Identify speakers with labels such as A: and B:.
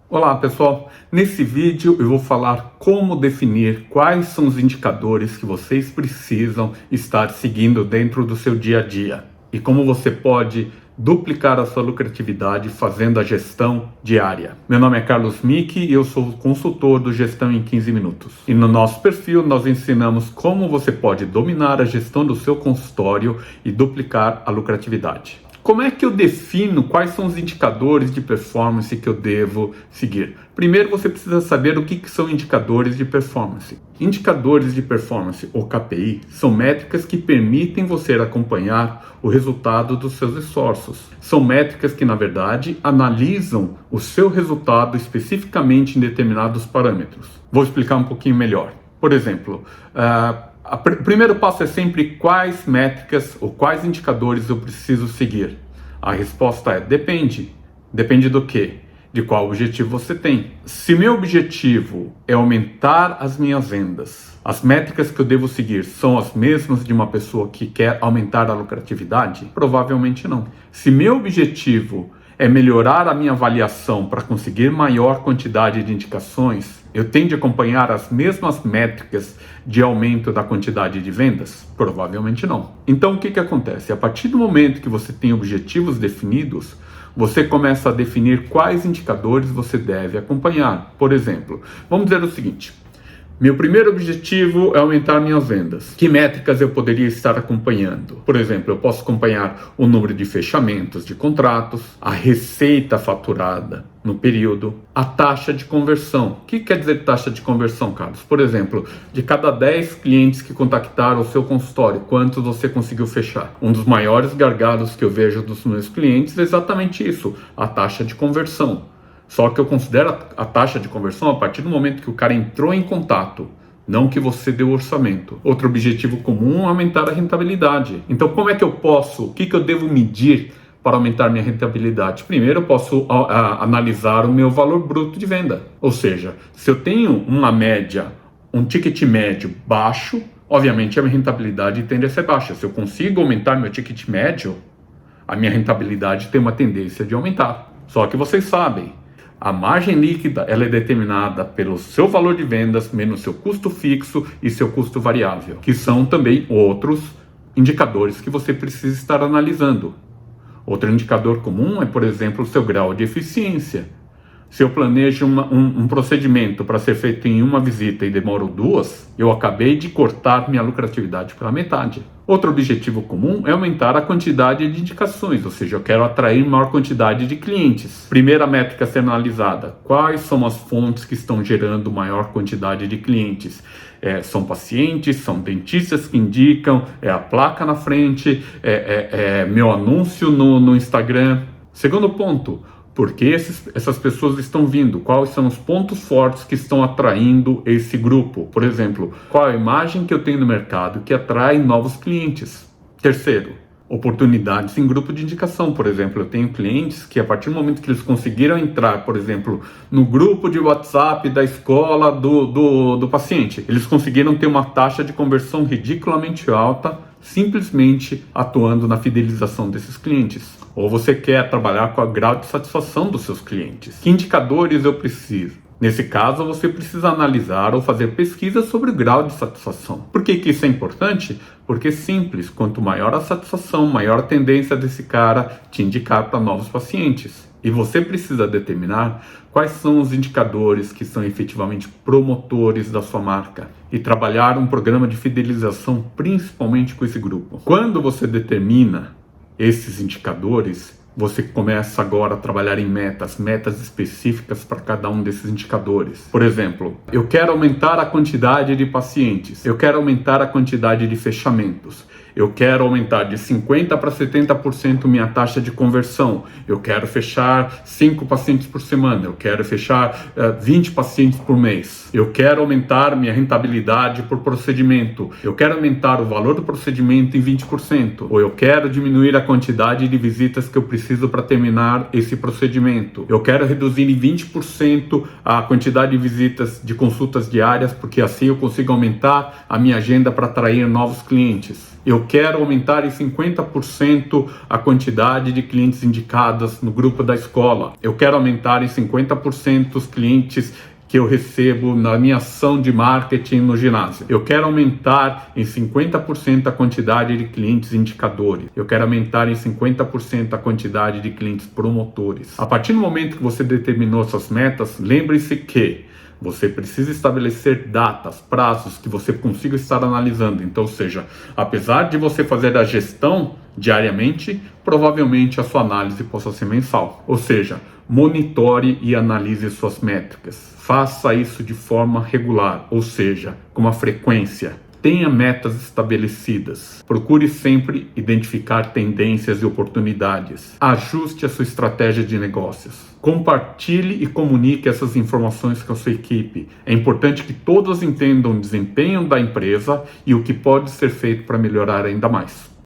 A: Olá pessoal, nesse vídeo eu vou falar como definir quais são os indicadores que vocês precisam estar seguindo dentro do seu dia a dia e como você pode duplicar a sua lucratividade fazendo a gestão diária. Meu nome é Carlos Micki e eu sou consultor do Gestão em 15 Minutos. E no nosso perfil nós ensinamos como você pode dominar a gestão do seu consultório e duplicar a lucratividade. Como é que eu defino quais são os indicadores de performance que eu devo seguir? Primeiro você precisa saber o que são indicadores de performance. Indicadores de performance, ou KPI, são métricas que permitem você acompanhar o resultado dos seus esforços. São métricas que, na verdade, analisam o seu resultado especificamente em determinados parâmetros. Vou explicar um pouquinho melhor. Por exemplo, o primeiro passo é sempre quais métricas ou quais indicadores eu preciso seguir. A resposta é depende. Depende do quê? De qual objetivo você tem. Se meu objetivo é aumentar as minhas vendas, as métricas que eu devo seguir são as mesmas de uma pessoa que quer aumentar a lucratividade? Provavelmente não. Se meu objetivo é melhorar a minha avaliação para conseguir maior quantidade de indicações, eu tenho de acompanhar as mesmas métricas de aumento da quantidade de vendas? Provavelmente não. Então o que acontece? A partir do momento que você tem objetivos definidos, você começa a definir quais indicadores você deve acompanhar. Por exemplo, vamos dizer o seguinte: meu primeiro objetivo é aumentar minhas vendas. Que métricas eu poderia estar acompanhando? Por exemplo, eu posso acompanhar o número de fechamentos de contratos, a receita faturada no período, a taxa de conversão. O que quer dizer taxa de conversão, Carlos? Por exemplo, de cada 10 clientes que contactaram o seu consultório, quantos você conseguiu fechar? Um dos maiores gargalos que eu vejo dos meus clientes é exatamente isso, a taxa de conversão. Só que eu considero a taxa de conversão a partir do momento que o cara entrou em contato, não que você deu orçamento. Outro objetivo comum é aumentar a rentabilidade. Então, como é que eu posso, o que eu devo medir para aumentar minha rentabilidade? Primeiro, eu posso analisar o meu valor bruto de venda. Ou seja, se eu tenho uma média, um ticket médio baixo, obviamente a minha rentabilidade tende a ser baixa. Se eu consigo aumentar meu ticket médio, a minha rentabilidade tem uma tendência de aumentar. Só que vocês sabem, a margem líquida ela é determinada pelo seu valor de vendas menos seu custo fixo e seu custo variável, que são também outros indicadores que você precisa estar analisando. Outro indicador comum é, por exemplo, o seu grau de eficiência. Se eu planejo um procedimento para ser feito em uma visita e demoro 2, eu acabei de cortar minha lucratividade pela metade. Outro objetivo comum é aumentar a quantidade de indicações, ou seja, eu quero atrair maior quantidade de clientes. Primeira métrica a ser analisada: quais são as fontes que estão gerando maior quantidade de clientes? São pacientes, são dentistas que indicam, é a placa na frente, meu anúncio no Instagram. Segundo ponto: por que essas pessoas estão vindo? Quais são os pontos fortes que estão atraindo esse grupo? Por exemplo, qual a imagem que eu tenho no mercado que atrai novos clientes? Terceiro, oportunidades em grupo de indicação. Por exemplo, eu tenho clientes que a partir do momento que eles conseguiram entrar, por exemplo, no grupo de WhatsApp da escola do paciente, eles conseguiram ter uma taxa de conversão ridiculamente alta, simplesmente atuando na fidelização desses clientes. Ou você quer trabalhar com o grau de satisfação dos seus clientes? Que indicadores eu preciso? Nesse caso, você precisa analisar ou fazer pesquisas sobre o grau de satisfação. Por que isso é importante? Porque é simples, quanto maior a satisfação, maior a tendência desse cara te indicar para novos pacientes. E você precisa determinar quais são os indicadores que são efetivamente promotores da sua marca e trabalhar um programa de fidelização principalmente com esse grupo. Quando você determina esses indicadores, você começa agora a trabalhar em metas específicas para cada um desses indicadores. Por exemplo, eu quero aumentar a quantidade de pacientes, eu quero aumentar a quantidade de fechamentos, eu quero aumentar de 50% para 70% minha taxa de conversão, eu quero fechar 5 pacientes por semana, eu quero fechar 20 pacientes por mês, eu quero aumentar minha rentabilidade por procedimento, eu quero aumentar o valor do procedimento em 20%, ou eu quero diminuir a quantidade de visitas que eu preciso preciso para terminar esse procedimento. Eu quero reduzir em 20% a quantidade de visitas de consultas diárias, porque assim eu consigo aumentar a minha agenda para atrair novos clientes. Eu quero aumentar em 50% a quantidade de clientes indicados no grupo da escola. Eu quero aumentar em 50% os clientes que eu recebo na minha ação de marketing no ginásio. Eu quero aumentar em 50% a quantidade de clientes indicadores. Eu quero aumentar em 50% a quantidade de clientes promotores. A partir do momento que você determinou suas metas, lembre-se que você precisa estabelecer datas, prazos que você consiga estar analisando. Então, ou seja, apesar de você fazer a gestão diariamente, provavelmente a sua análise possa ser mensal. Ou seja, monitore e analise suas métricas. Faça isso de forma regular, ou seja, com uma frequência. Tenha metas estabelecidas. Procure sempre identificar tendências e oportunidades. Ajuste a sua estratégia de negócios. Compartilhe e comunique essas informações com a sua equipe. É importante que todos entendam o desempenho da empresa e o que pode ser feito para melhorar ainda mais.